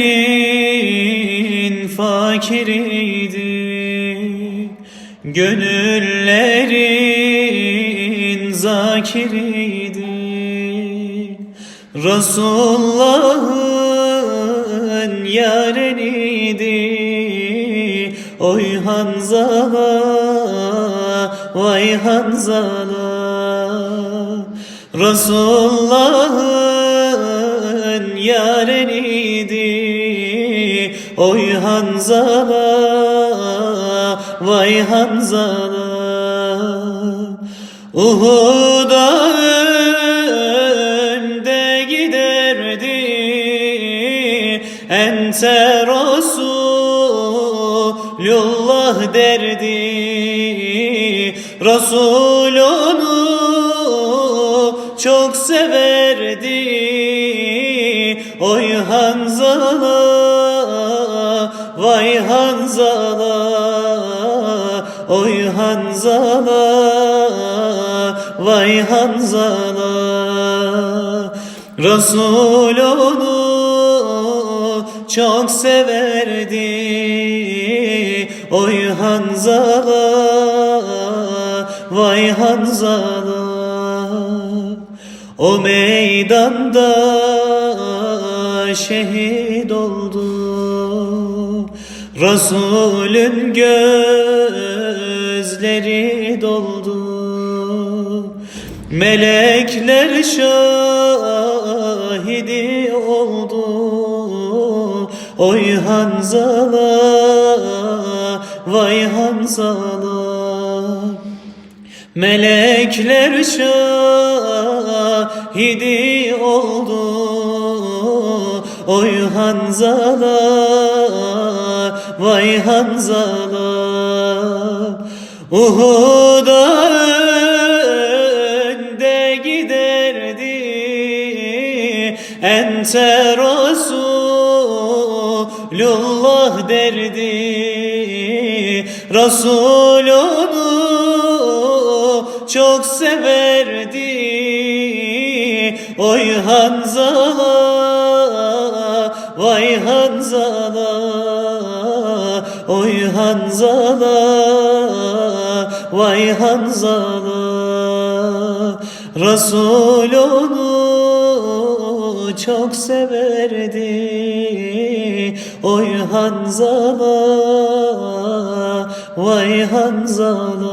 Medine'nin fakiriydi, gönüllerin zakiriydi. Resulullah'ın yareniydi. Oy Hanzala, vay Hanzala. Resulullah'ın yareniydi. Oy Hanzala, vay Hanzala. Uhud'a önde giderdi, ente Resulullah derdi. Resul onu çok severdi. Oy Hanzala, vay Hanzala. Oy Hanzala, vay Hanzala. Resul onu çok severdi. Oy Hanzala, vay Hanzala. O meydanda şehit oldu, Resulün gözleri doldu. Melekler şahidi oldu. Oy Hanzala, vay Hanzala. Melekler şahidi oldu. Oy Hanzala, vay Hanzala. Uhud'a önde giderdi, ente Resulullah derdi. Resul onu çok severdi. Oy Hanzala, vay Hanzala. Oy Hanzala, vay Hanzala. Resul onu çok severdi. Oy Hanzala, vay Hanzala.